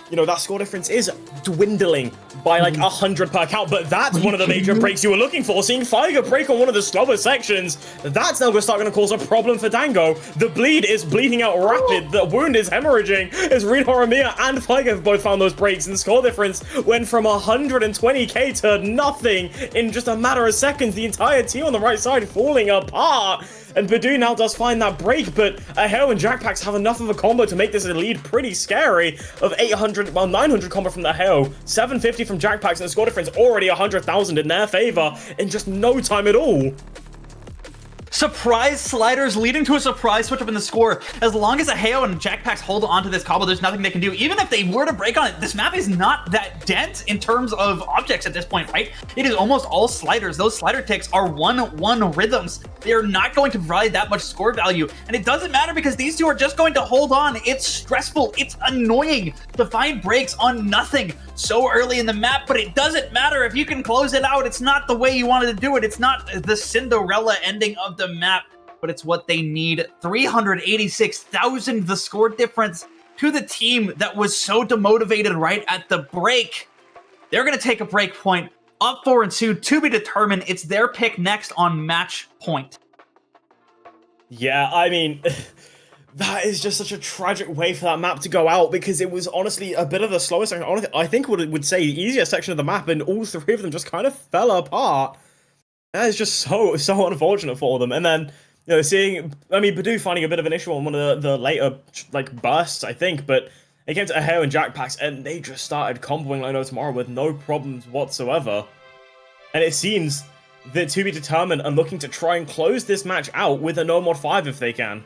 you know, that score difference is dwindling by like 100 per count, but that's one of the major breaks you were looking for. Seeing Faiga break on one of the slower sections, that's now going to cause a problem for Dango. The bleed is bleeding out rapid, the wound is hemorrhaging, as Reed Horimiya and Faiga have both found those breaks, and the score difference went from 120k to nothing in just a matter of seconds. The entire team on the right side falling apart. And Badu now does find that break, but Aheo and Jackpacks have enough of a combo to make this a lead pretty scary of 900 combo from the Aheo, 750 from Jackpacks, and the score difference already 100,000 in their favor in just no time at all. Surprise sliders leading to a surprise switch up in the score. As long as Aheo and Jackpacks hold on to this combo, there's nothing they can do. Even if they were to break on it, this map is not that dense in terms of objects at this point, right? It is almost all sliders. Those slider ticks are 1-1 rhythms. They are not going to provide that much score value. And it doesn't matter because these two are just going to hold on. It's stressful. It's annoying to find breaks on nothing so early in the map, but it doesn't matter if you can close it out. It's not the way you wanted to do it. It's not the Cinderella ending of the map, but it's what they need. 386,000, the score difference to the team that was so demotivated right at the break. They're going to take a break point. Up 4-2, To Be Determined. It's their pick next on match point. Yeah, I mean, that is just such a tragic way for that map to go out, because it was honestly a bit of the slowest section. Honestly, I think would say the easiest section of the map, and all three of them just kind of fell apart. That is just so unfortunate for them. And then, you know, seeing, I mean, Badu finding a bit of an issue on one of the later, like, bursts, I think, but it came to Aheo and Jackpacks, and they just started comboing like no tomorrow with no problems whatsoever. And it seems that To Be Determined are looking to try and close this match out with a no mod 5 if they can.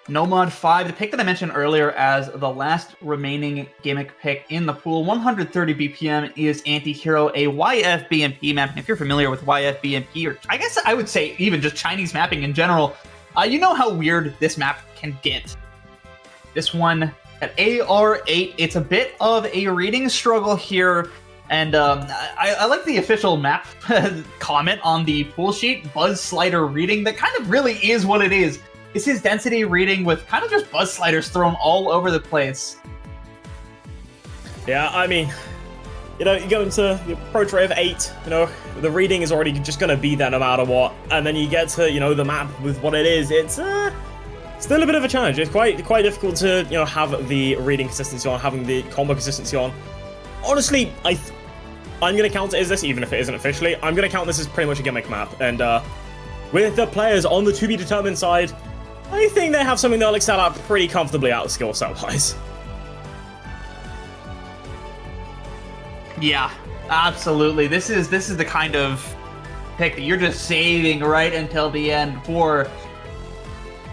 No mod 5, the pick that I mentioned earlier as the last remaining gimmick pick in the pool, 130 BPM is Anti-Hero, a YFBMP map. And if you're familiar with YFBMP, or I guess I would say even just Chinese mapping in general, you know how weird this map can get. This one at AR8, it's a bit of a reading struggle here. And I like the official map comment on the pool sheet, Buzz Slider reading. That kind of really is what it is. It's his density reading with kind of just buzz sliders thrown all over the place. Yeah, I mean, you know, you go into the approach rate of 8, you know, the reading is already just going to be there no matter what. And then you get to, you know, the map with what it is. It's still a bit of a challenge. It's quite difficult to, you know, have the reading consistency on, having the combo consistency on. Honestly, I'm going to count it as this, even if it isn't officially. I'm going to count this as pretty much a gimmick map. And with the players on the to-be-determined side, I think they have something they'll excel at pretty comfortably out of skill set-wise. Yeah, absolutely. This is the kind of pick that you're just saving right until the end for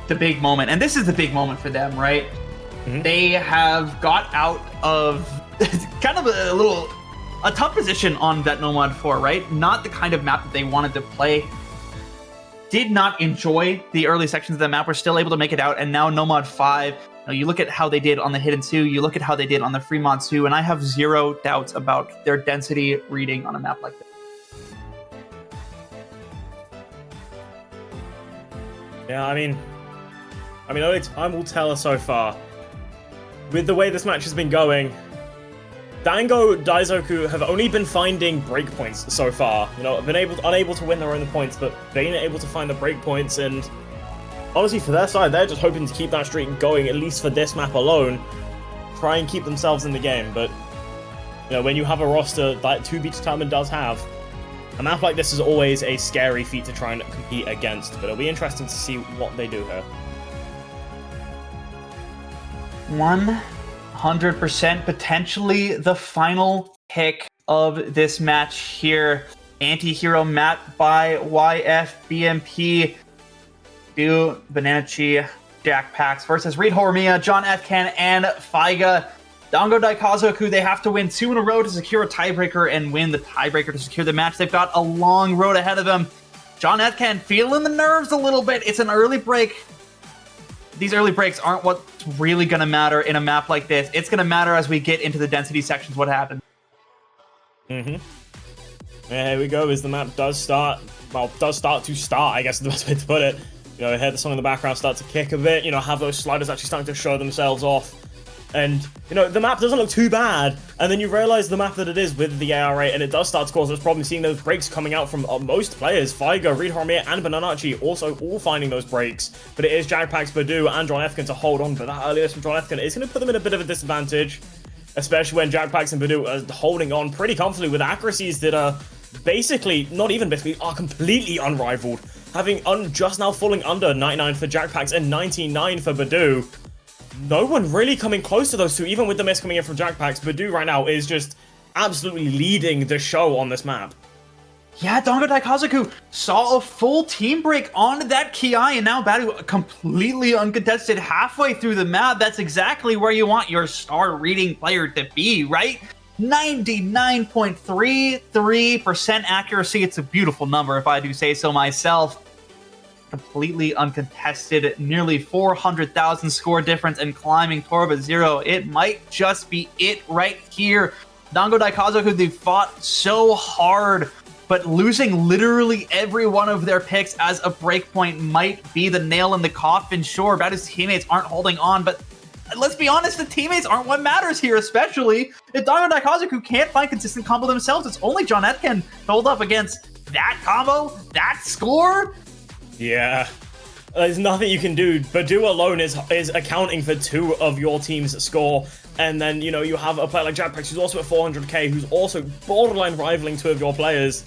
the big moment. And this is the big moment for them, right? Mm-hmm. They have got out of kind of a tough position on that Nomad 4, right? Not the kind of map that they wanted to play. Did not enjoy the early sections of the map. We're still able to make it out. And now Nomad 5, you look at how they did on the Hidden 2, you look at how they did on the Fremont 2, and I have zero doubts about their density reading on a map like this. Yeah, I mean, only time will tell so far. With the way this match has been going, Dango, Daikazoku have only been finding breakpoints so far. You know, unable to win their own points, but being able to find the breakpoints. And honestly, for their side, they're just hoping to keep that streak going, at least for this map alone. Try and keep themselves in the game. But you know, when you have a roster that to be determined does have, a map like this is always a scary feat to try and compete against. But it'll be interesting to see what they do here. 100% potentially the final pick of this match here. Anti-hero map by YFBMP. Do Bananachi, Jack Pax versus Reed Horimiya, John Efkan, and Faiga. Dango Daikazoku, they have to win 2 in a row to secure a tiebreaker and win the tiebreaker to secure the match. They've got a long road ahead of them. John Efkan feeling the nerves a little bit. It's an early break. These early breaks aren't what's really going to matter in a map like this. It's going to matter as we get into the density sections what happens. Yeah, here we go, as the map does start to start, I guess is the best way to put it. You know, hear the song in the background start to kick a bit, you know, have those sliders actually starting to show themselves off. And, you know, the map doesn't look too bad, and then you realize the map that it is with the AR8, and it does start to cause those problems, seeing those breaks coming out from most players. Faiga, Reed Horimiya, and Bananachi also all finding those breaks, but it is Jagpax, Badu, and John Efkan to hold on, but that earliest from John Efkan is going to put them in a bit of a disadvantage, especially when Jagpax and Badu are holding on pretty comfortably with accuracies that are are completely unrivaled, having just now falling under 99 for Jagpax and 99 for Badu. No one really coming close to those two, even with the miss coming in from Jagpax. Badu right now is just absolutely leading the show on this map. Yeah, Dango Daikazoku saw a full team break onto that Ki, and now Badu completely uncontested halfway through the map. That's exactly where you want your star reading player to be, right? 99.33% accuracy. It's a beautiful number, if I do say so myself. Completely uncontested, nearly 400,000 score difference and climbing toward zero. It might just be it right here. Dango Daikazoku, they fought so hard, but losing literally every one of their picks as a breakpoint might be the nail in the coffin. Sure, Badu's teammates aren't holding on, but let's be honest, the teammates aren't what matters here, especially if Dango Daikazoku can't find consistent combo themselves. It's only John Etkin to hold up against that combo, that score. Yeah, there's nothing you can do. Badu alone is accounting for 2 of your team's score, and then, you know, you have a player like Jagpax who's also at 400k, who's also borderline rivaling 2 of your players.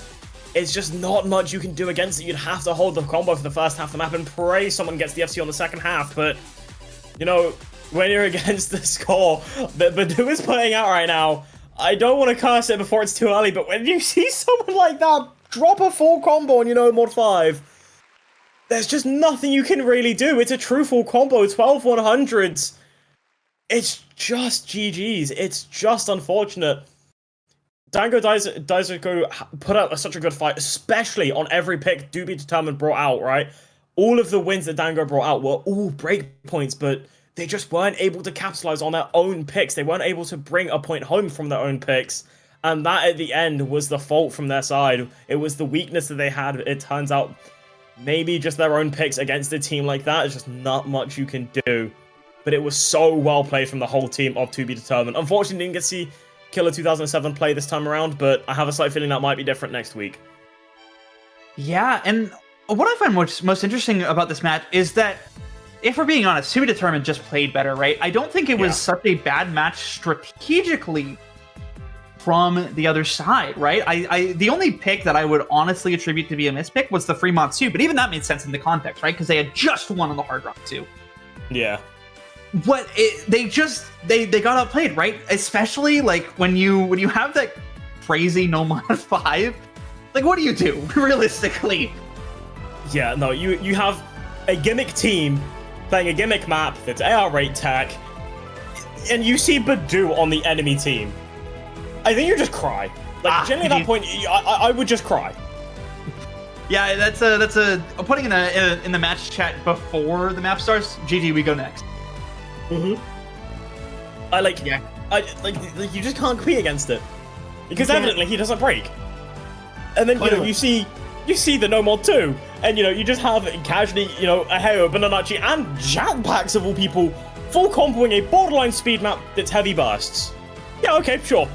It's just not much you can do against it. You'd have to hold the combo for the first half of the map and pray someone gets the FC on the second half, but, you know, when you're against the score that Badu is playing out right now, I don't want to curse it before it's too early, but when you see someone like that drop a full combo on, you know, Mod 5, there's just nothing you can really do. It's a true full combo, 12 100s. It's just GG's. It's just unfortunate. Dango Daikazoku put out such a good fight, especially on every pick Do Be Determined brought out, right? All of the wins that Dango brought out were all break points, but they just weren't able to capitalize on their own picks. They weren't able to bring a point home from their own picks. And that, at the end, was the fault from their side. It was the weakness that they had. It turns out maybe just their own picks against a team like that is just not much you can do. But it was so well played from the whole team of To Be Determined. Unfortunately, didn't get to see Killer 2007 play this time around, but I have a slight feeling that might be different next week. Yeah, and what I find most interesting about this match is that, if we're being honest, To Be Determined just played better, right? I don't think it was such a bad match strategically from the other side, right? The only pick that I would honestly attribute to be a mispick was the Fremont 2, but even that made sense in the context, right? Because they had just won on the Hard Rock 2. Yeah. But they got outplayed, right? Especially like when you have that crazy no mod 5, like what do you do realistically? Yeah, no, you have a gimmick team playing a gimmick map that's AR rate tech, and you see Badu on the enemy team. I think you just cry. Like, generally at that point, I would just cry. Yeah, that's a putting in the match chat before the map starts. GG, we go next. You just can't compete against it because evidently he doesn't break. And then you see the No Mod 2, and you just have casually Aheo, Bananachi, and Jackpacks of all people full comboing a borderline speed map that's heavy bursts. Yeah, okay, sure.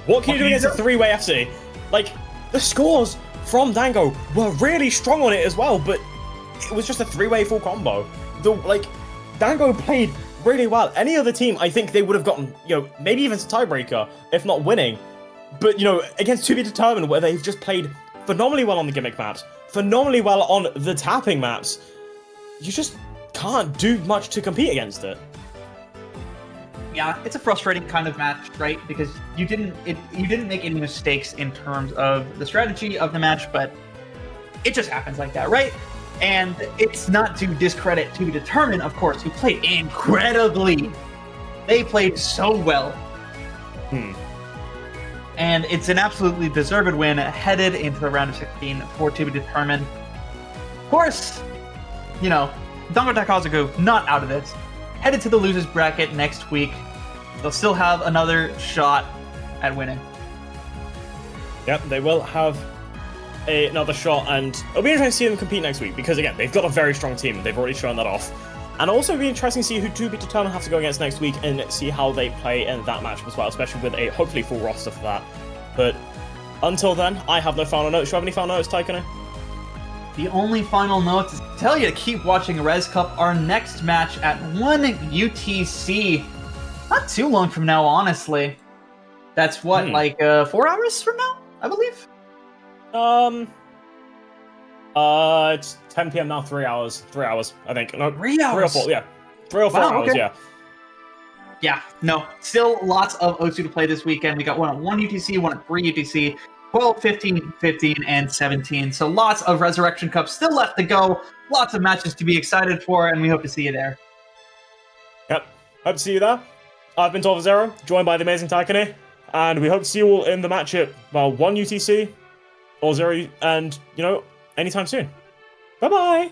What can you do against a 3-way FC? Like, the scores from Dango were really strong on it as well, but it was just a 3-way full combo. Dango played really well. Any other team, I think they would have gotten, maybe even a tiebreaker, if not winning. But, against To Be Determined, where they've just played phenomenally well on the gimmick maps, phenomenally well on the tapping maps, you just can't do much to compete against it. Yeah, it's a frustrating kind of match, right? Because you didn't make any mistakes in terms of the strategy of the match, but it just happens like that, right? And it's not to discredit To Be Determined, of course, who played incredibly. They played so well. And it's an absolutely deserved win headed into the round of 16 for To Be Determined. Of course, Dango Daikazoku not out of this. Headed to the losers bracket next week. They'll still have another shot at winning. Yep, they will have another shot, and it'll be interesting to see them compete next week because, again, they've got a very strong team. They've already shown that off. And also it'll be interesting to see who To Be Determined have to go against next week and see how they play in that matchup as well, especially with a hopefully full roster for that. But until then, I have no final notes. Do you have any final notes, Taikone? The only final note is to tell you to keep watching Res Cup, our next match at 1 UTC. Not too long from now, honestly. That's what, 4 hours from now, I believe? It's 10 p.m. now, 3 hours. 3 hours, I think. No, 3 hours? 3 or 4, yeah. 3 or 4 hours, okay. yeah. Yeah, no. Still lots of O2 to play this weekend. We got one at 1 UTC, one at 3 UTC, 12, 15, 15, and 17. So lots of Resurrection Cups still left to go. Lots of matches to be excited for, and we hope to see you there. Yep, hope to see you there. I've been Torvazero, joined by the amazing Taikone, and we hope to see you all in the match at, 1 UTC, or 0, and, anytime soon. Bye-bye!